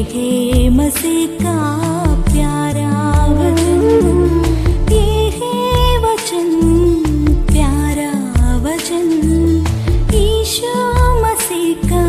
है मसीह का प्यारा वचन, ये है वचन, प्यारा वचन, यीशु मसीह का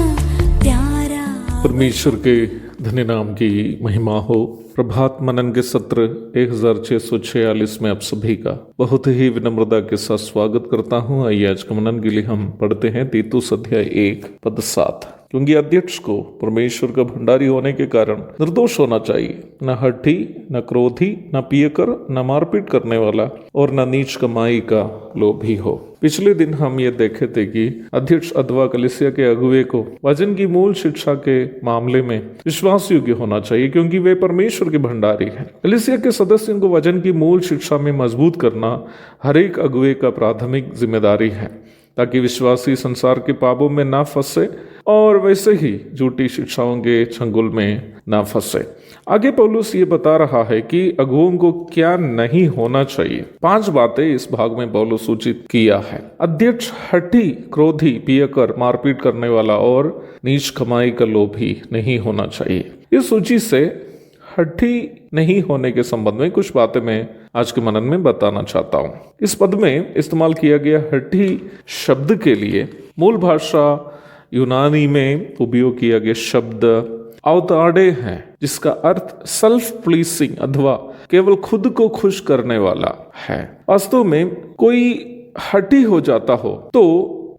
प्यारा। परमेश्वर के धन्य नाम की महिमा हो। प्रभात मनन के सत्र 1646 में आप सभी का बहुत ही विनम्रता के साथ स्वागत करता हूं। आइए आज के मनन के लिए हम पढ़ते हैं तीतुस अध्याय 1 पद 7। क्योंकि अध्यक्ष को परमेश्वर का भंडारी होने के कारण निर्दोष होना चाहिए, न हठी, न क्रोधी, न पियकर, न मारपीट करने वाला और न नीच कमाई का लोभी हो। पिछले दिन हम ये देखे थे कि अध्यक्ष अथवा कलीसिया के अगुवे को वचन की मूल शिक्षा के मामले में विश्वास योग्य होना चाहिए, क्योंकि वे परमेश्वर के भंडारी हैं। कलीसिया के सदस्यों को वचन की मूल शिक्षा में मजबूत करना हर एक अगुवे का प्राथमिक जिम्मेदारी है, ताकि विश्वासी संसार के पापों में ना फंसे और वैसे ही झूठी शिक्षाओं के चंगुल में ना फंसे। आगे पौलुस ये बता रहा है कि अगुओं को क्या नहीं होना चाहिए। 5 बातें इस भाग में पौलुस सूचित किया है। अध्यक्ष हठी, क्रोधी, पियकर, मारपीट करने वाला और नीच कमाई का लोभी नहीं होना चाहिए। इस सूची से हठी नहीं होने के संबंध में कुछ बातें मैं आज के मनन में बताना चाहता हूँ। इस पद में इस्तेमाल किया गया हठी शब्द के लिए मूल भाषा यूनानी में उपयोग किया गया शब्द अवताड़े है, जिसका अर्थ सेल्फ प्लीसिंग अथवा केवल खुद को खुश करने वाला है। वास्तव में कोई हठी हो जाता हो तो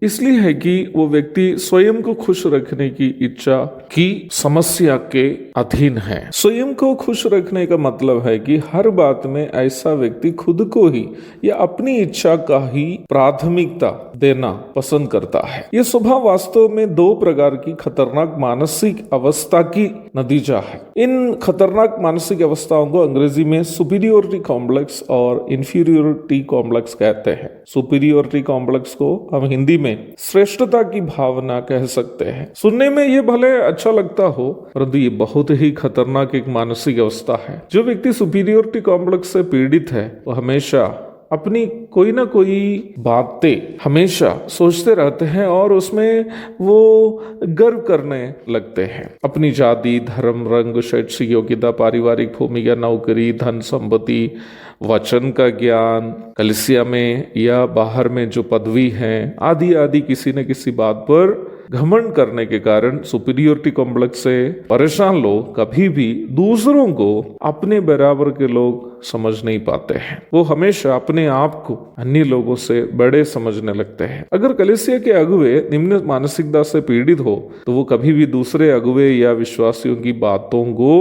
इसलिए है कि वो व्यक्ति स्वयं को खुश रखने की इच्छा की समस्या के अधीन है। स्वयं को खुश रखने का मतलब है कि हर बात में ऐसा व्यक्ति खुद को ही या अपनी इच्छा का ही प्राथमिकता देना पसंद करता है। यह स्वभाव वास्तव में 2 प्रकार की खतरनाक मानसिक अवस्था की नतीजा है। इन खतरनाक मानसिक अवस्थाओं को अंग्रेजी में सुपीरियोरिटी कॉम्प्लेक्स और इंफीरियोरिटी कॉम्प्लेक्स कहते हैं। सुपीरियोरिटी कॉम्प्लेक्स को हम हिंदी में श्रेष्ठता की भावना कह सकते हैं। सुनने में ये भले अच्छा लगता हो, परंतु ये बहुत ही खतरनाक एक मानसिक अवस्था है। जो व्यक्ति सुपीरियोरिटी कॉम्प्लेक्स से पीड़ित है वो हमेशा अपनी कोई ना कोई बातें हमेशा सोचते रहते हैं और उसमें वो गर्व करने लगते हैं। अपनी जाति, धर्म, रंग, शैक्षिक योग्यता, पारिवारिक भूमिका, नौकरी, धन संपत्ति, वचन का ज्ञान, कलीसिया में या बाहर में जो पदवी है आदि आदि किसी न किसी बात पर घमंड करने के कारण सुपीरियोरिटी कॉम्प्लेक्स से परेशान लोग कभी भी दूसरों को अपने बराबर के लोग समझ नहीं पाते हैं। वो हमेशा अपने आप को अन्य लोगों से बड़े समझने लगते हैं। अगर कलीसिया के अगुवे निम्न मानसिकता से पीड़ित हो तो वो कभी भी दूसरे अगुवे या विश्वासियों की बातों को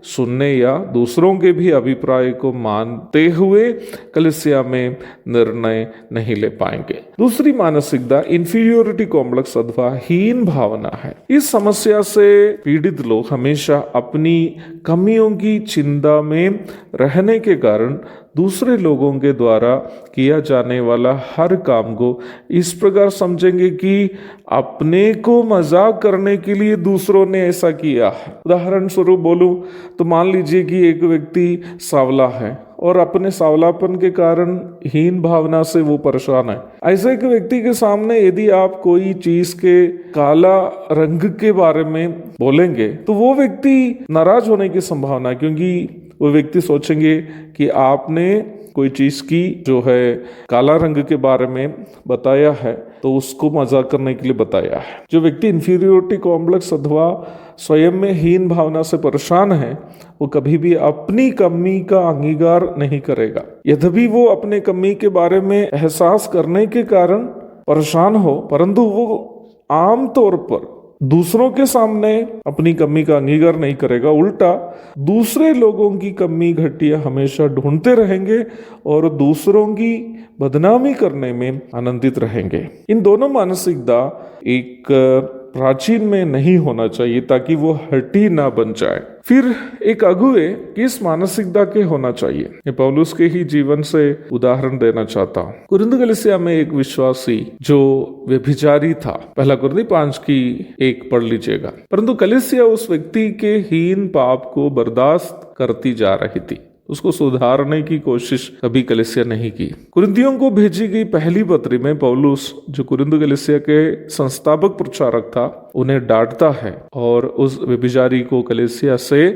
सुनने या दूसरों के भी अभिप्राय को मानते हुए कलीसिया में निर्णय नहीं ले पाएंगे। दूसरी मानसिकता इंफीरियोरिटी कॉम्प्लेक्स अथवा हीन भावना है। इस समस्या से पीड़ित लोग हमेशा अपनी कमियों की चिंता में रहने के कारण दूसरे लोगों के द्वारा किया जाने वाला हर काम को इस प्रकार समझेंगे कि अपने को मजाक करने के लिए दूसरों ने ऐसा किया है। उदाहरण स्वरूप बोलूं तो मान लीजिए कि एक व्यक्ति सांवला है और अपने सांवलापन के कारण हीन भावना से वो परेशान है। ऐसे एक व्यक्ति के सामने यदि आप कोई चीज के काला रंग के बारे में बोलेंगे तो वो व्यक्ति नाराज होने की संभावना है, क्योंकि वो व्यक्ति सोचेंगे कि आपने कोई चीज की जो है काला रंग के बारे में बताया है तो उसको मजाक करने के लिए बताया है। जो व्यक्ति इंफीरियोरिटी कॉम्प्लेक्स अथवा स्वयं में हीन भावना से परेशान है वो कभी भी अपनी कमी का अंगीकार नहीं करेगा। यद्यपि वो अपने कमी के बारे में एहसास करने के कारण परेशान हो, परंतु वो आम तौर पर दूसरों के सामने अपनी कमी का अंगीकार नहीं करेगा। उल्टा दूसरे लोगों की कमी घटिया हमेशा ढूंढते रहेंगे और दूसरों की बदनामी करने में आनंदित रहेंगे। इन दोनों मानसिकता एक प्राचीन में नहीं होना चाहिए ताकि वो हठी ना बन जाए। फिर एक अगुवे किस मानसिकता के होना चाहिए, मैं पौलुस के ही जीवन से उदाहरण देना चाहता हूँ। कुरिन्थ कलीसिया में एक विश्वासी जो व्यभिचारी था, पहला कुरिन्थ 5 की 1 पढ़ लीजिएगा। परंतु कलीसिया उस व्यक्ति के हीन पाप को बर्दाश्त करती जा रही थी। उसको सुधारने की कोशिश कभी कलीसिया नहीं की। कुरिन्थियों को भेजी गई पहली पत्री में पौलुस, जो कुरिन्थ कलीसिया के संस्थापक प्रचारक था, उन्हें डांटता है और उस व्यभिचारी को कलीसिया से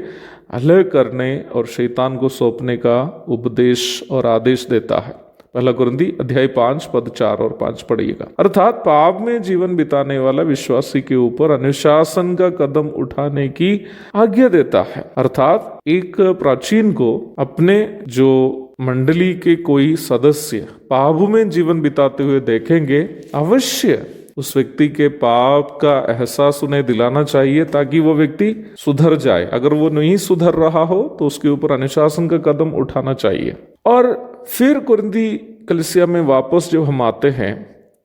अलग करने और शैतान को सौंपने का उपदेश और आदेश देता है। पहला कुरिन्थी अध्याय 5 पद 4 और 5 पढ़िएगा। अर्थात पाप में जीवन बिताने वाला विश्वासी के ऊपर अनुशासन का कदम उठाने की आज्ञा देता है। अर्थात एक प्राचीन को अपने जो मंडली के कोई सदस्य पाप में जीवन बिताते हुए देखेंगे, अवश्य उस व्यक्ति के पाप का एहसास उन्हें दिलाना चाहिए ताकि वो व्यक्ति सुधर जाए। अगर वो नहीं सुधर रहा हो तो उसके ऊपर अनुशासन का कदम उठाना चाहिए। और फिर कुरिन्थी कलीसिया में वापस जब हम आते हैं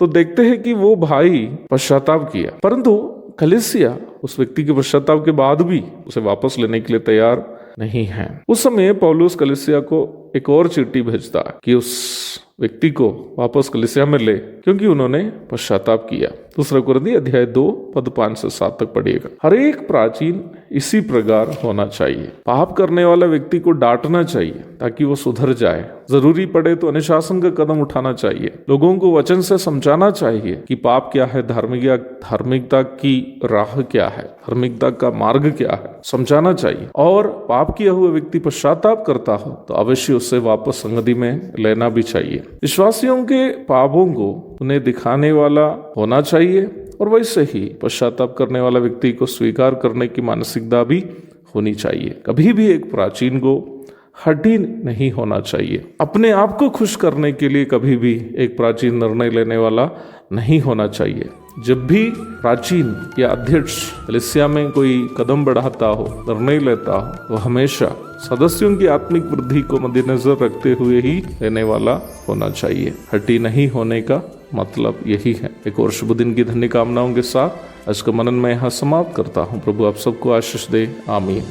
तो देखते हैं कि वो भाई पश्चाताप किया, परंतु कलीसिया उस व्यक्ति के पश्चाताप के बाद भी उसे वापस लेने के लिए तैयार नहीं है। उस समय पौलुस कलीसिया को एक और चिट्ठी भेजता है कि उस व्यक्ति को वापस कलीसिया में ले, क्योंकि उन्होंने पश्चाताप किया। दूसरा कुरिन्थी अध्याय 2 पद 5 से 7 तक पढ़िएगा। हर एक प्राचीन इसी प्रकार होना चाहिए। पाप करने वाला व्यक्ति को डांटना चाहिए ताकि वो सुधर जाए। जरूरी पड़े तो अनुशासन का कदम उठाना चाहिए। लोगों को वचन से समझाना चाहिए कि पाप क्या है, धार्मिकता की राह क्या है, धार्मिकता का मार्ग क्या है, समझाना चाहिए। और पाप किया हुआ व्यक्ति पश्चाताप करता हो तो अवश्य उससे वापस संगति में लेना भी चाहिए। विश्वासियों के पापों को उन्हें दिखाने वाला होना चाहिए और वैसे ही पश्चाताप करने वाला व्यक्ति को स्वीकार करने की मानसिकता भी होनी चाहिए। कभी भी एक प्राचीन को हठी नहीं होना चाहिए। अपने आप को खुश करने के लिए कभी भी एक प्राचीन निर्णय लेने वाला नहीं होना चाहिए। जब भी प्राचीन या अध्यक्ष कलीसिया में कोई कदम बढ़ाता हो, निर्णय लेता हो, तो हमेशा सदस्यों की आत्मिक वृद्धि को मद्देनजर रखते हुए ही लेने वाला होना चाहिए। हठी नहीं होने का मतलब यही है। एक और शुभ दिन की धन्य कामनाओं के साथ आज का मनन मैं यहाँ समाप्त करता हूँ। प्रभु आप सबको आशीष दे। आमीन।